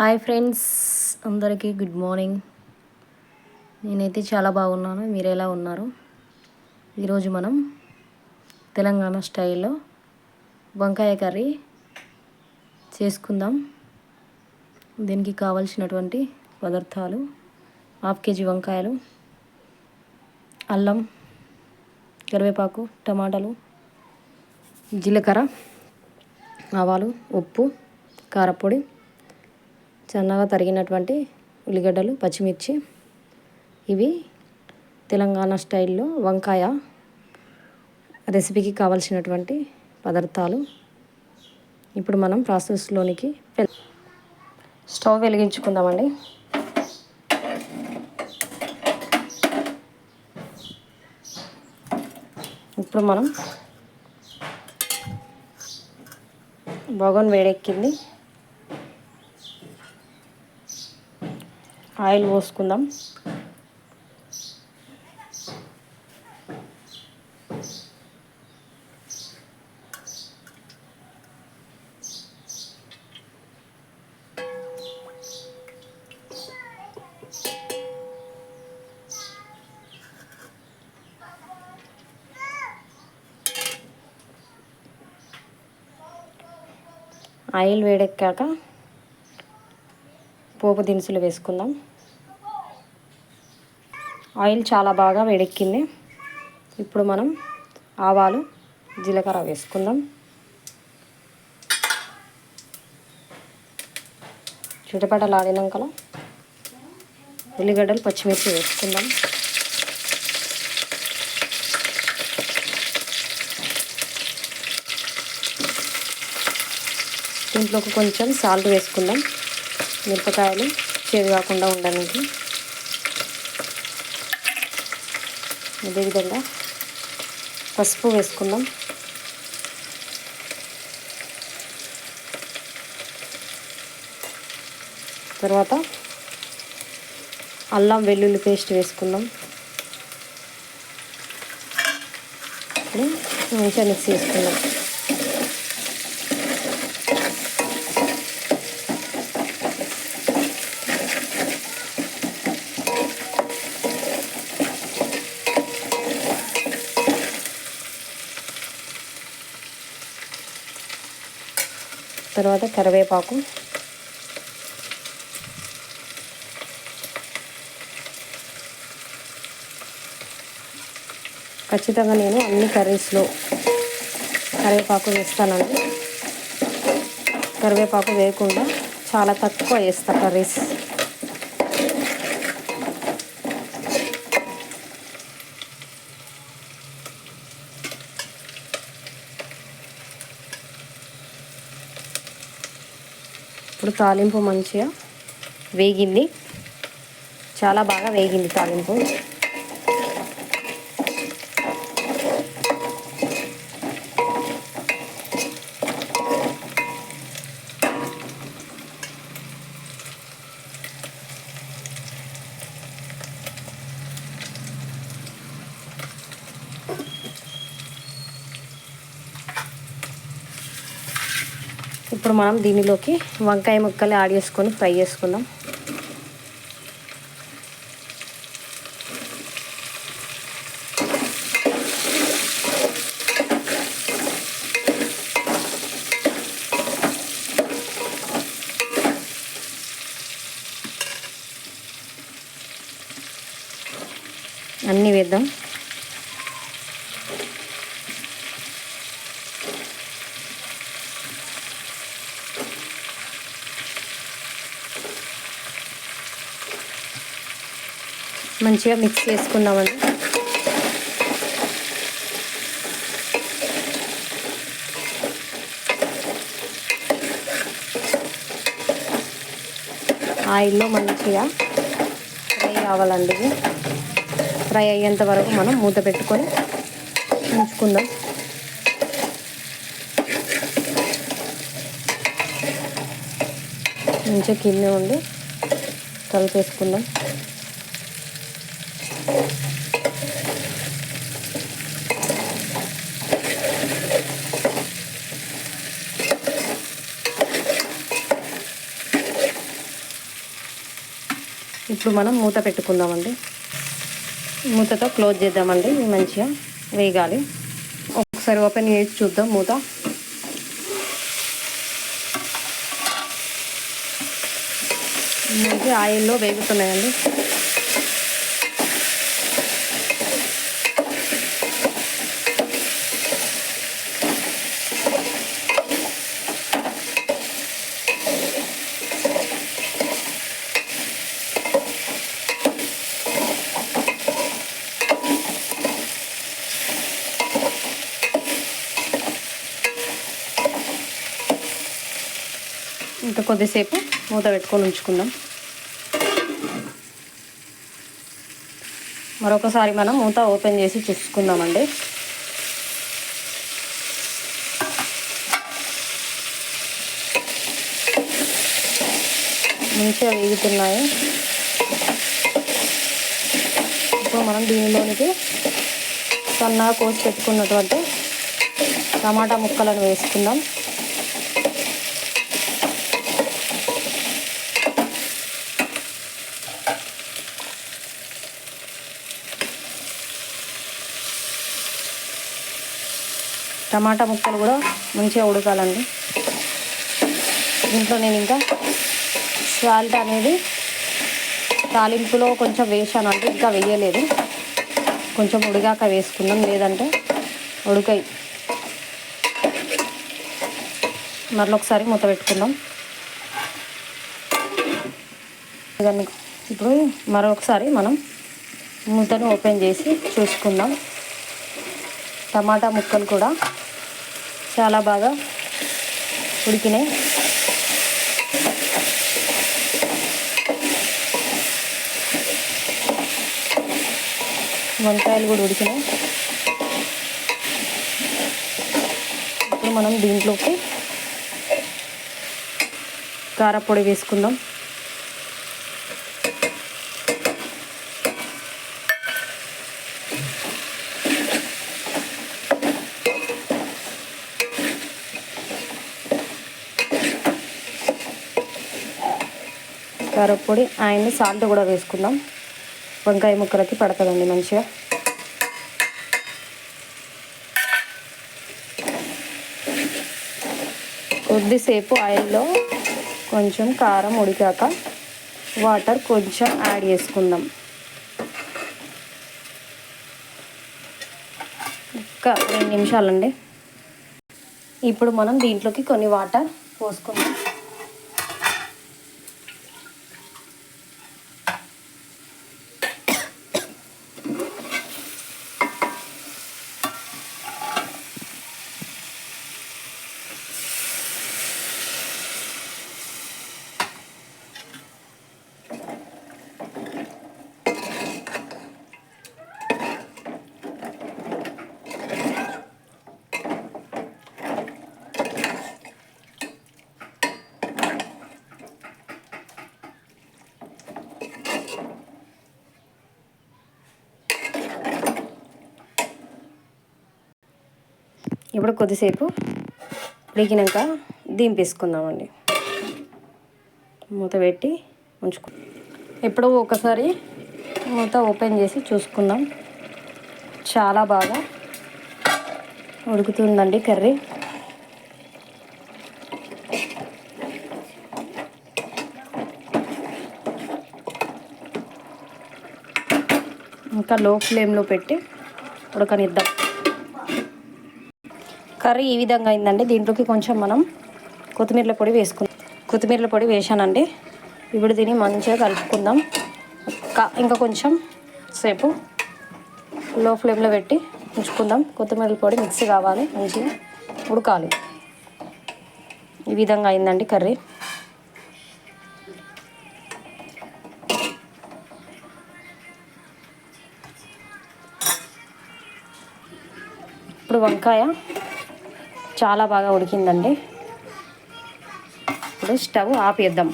Hi friends, అందరికీ good morning. నేనైతే చాలా బాగున్నాను. మీరు ఎలా ఉన్నారు? ఈరోజు మనం తెలంగాణ స్టైల్లో వంకాయ కర్రీ చేసుకుందాం. దీనికి కావలసినటువంటి పదార్థాలు: 1/2 కేజీ వంకాయలు, అల్లం, కరివేపాకు, టమాటాలు, జీలకర్ర, ఆవాలు, ఉప్పు, కారపొడి, సన్నగా తరిగినటువంటి ఉల్లిగడ్డలు, పచ్చిమిర్చి. ఇవి తెలంగాణ స్టైల్లో వంకాయ రెసిపీకి కావలసినటువంటి పదార్థాలు. ఇప్పుడు మనం ప్రాసెస్లోనికి స్టవ్ వెలిగించుకుందామండి. ఇప్పుడు మనం బగోన్ వేడెక్కింది, ఆయిల్ పోసుకుందాం. ఆయిల్ వేడెక్కాక పోపు దినుసులు వేసుకుందాం. ఆయిల్ చాలా బాగా వేడెక్కింది. ఇప్పుడు మనం ఆవాలు, జీలకర్ర వేసుకుందాం. చిటపటలాడినాక ఉల్లిగడ్డలు, పచ్చిమిర్చి వేసుకుందాం. దీంట్లోకి కొంచెం సాల్ట్ వేసుకుందాం, మిరపకాయలు చేదు కాకుండా ఉండడానికి. అదేవిధంగా పసుపు వేసుకుందాం. తర్వాత అల్లం వెల్లుల్లి పేస్ట్ వేసుకుందాం. మంచిగా మిక్స్ చేసుకుందాం. తర్వాత కరివేపాకు, ఖచ్చితంగా నేను అన్ని కర్రీస్లో కరివేపాకు వేస్తానండి. కరివేపాకు వేయకుండా చాలా తక్కువ వేస్తా కర్రీస్. ఇప్పుడు తాలింపు మంచిగా వేగింది, చాలా బాగా వేగింది తాలింపు. ఇప్పుడు మనం దీనిలోకి వంకాయ ముక్కలు యాడ్ చేసుకొని ఫ్రై చేసుకుందాం. అన్నీ వేద్దాం. మంచిగా మిక్స్ చేసుకుందామండి. ఆయిల్లో మంచిగా ఫ్రై అవ్వాలండి. ఫ్రై అయ్యేంత వరకు మనం మూత పెట్టుకొని ఉంచుకుందాం. మంచిగా కింద ఉండి కలిపేసుకుందాం. ఇప్పుడు మనం మూత పెట్టుకుందామండి. మూతతో క్లోజ్ చేద్దామండి. మంచిగా వేగాలి. ఒకసారి ఓపెన్ చేసి చూద్దాం మూత. మంచి ఆయిల్లో వేగుతున్నాయండి. ఇంకా కొద్దిసేపు మూత పెట్టుకొని ఉంచుకుందాం. మరొకసారి మనం మూత ఓపెన్ చేసి చూసుకుందామండి. మంచిగా వేగుతున్నాయి. ఇప్పుడు మనం దీనిలోనికి సన్నగా కోసి పెట్టుకున్నటువంటి టమాటా ముక్కలను వేసుకుందాం. టమాటా ముక్కలు కూడా మంచిగా ఉడకాలండి. దీంట్లో నేను ఇంకా సాల్ట్ అనేది తాలింపులో కొంచెం వేసాను అంటే ఇంకా వేయలేదు. కొంచెం ఉడిగాక వేసుకుందాం, లేదంటే ఉడకాయి. మరొకసారి మూత పెట్టుకుందాం. ఇప్పుడు మరొకసారి మనం మూతను ఓపెన్ చేసి చూసుకుందాం. టమాటా ముక్కలు కూడా చాలా బాగా ఉడికినాయి. వంకాయలు కూడా ఉడికినాయి. ఇప్పుడు మనం దీంట్లోకి కారపొడి వేసుకుందాం. కారపొడి అండ్ సాల్ట్ కూడా వేసుకుందాం. వంకాయ ముక్కలకి పడుతుందండి మంచిగా. కొద్దిసేపు ఆయిల్లో కొంచెం కారం ఉడికాక వాటర్ కొంచెం యాడ్ చేసుకుందాం. ఒక 2 నిమిషాలండి. ఇప్పుడు మనం దీంట్లోకి కొన్ని వాటర్ పోసుకుందాం. ఇప్పుడు కొద్దిసేపు ఉడికినాక దింపేసుకుందామండి. మూత పెట్టి ఉంచుకుందాం. ఎప్పుడో ఒకసారి మూత ఓపెన్ చేసి చూసుకుందాం. చాలా బాగా ఉడుకుతుందండి కర్రీ. ఇంకా లో ఫ్లేమ్లో పెట్టి ఉడకనిద్దాం. కర్రీ ఈ విధంగా అయిందండి. దీంట్లోకి కొంచెం మనం కొత్తిమీర పొడి వేసుకుందాం. కొత్తిమీర పొడి వేసానండి. ఇప్పుడు దీన్ని మంచిగా కలుపుకుందాం. ఇంకా కొంచెం సేపు లో ఫ్లేమ్లో పెట్టి ఉంచుకుందాం. కొత్తిమీర పొడి మిక్స్ కావాలి, మంచిగా ఉడకాలి. ఈ విధంగా అయిందండి కర్రీ. ఇప్పుడు వంకాయ చాలా బాగా ఉడికిందండి. ఇప్పుడు స్టవ్ ఆపేద్దాం.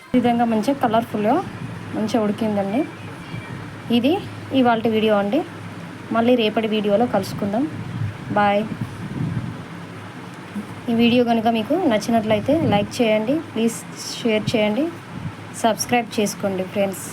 ఈ విధంగా మంచిగా కలర్ఫుల్గా మంచిగా ఉడికిందండి. ఇది ఇవాల్టి వీడియో అండి. మళ్ళీ రేపటి వీడియోలో కలుసుకుందాం. బాయ్. ఈ వీడియో కనుక మీకు నచ్చినట్లయితే లైక్ చేయండి, ప్లీజ్ షేర్ చేయండి. సబ్స్క్రైబ్ చేసుకోండి ఫ్రెండ్స్.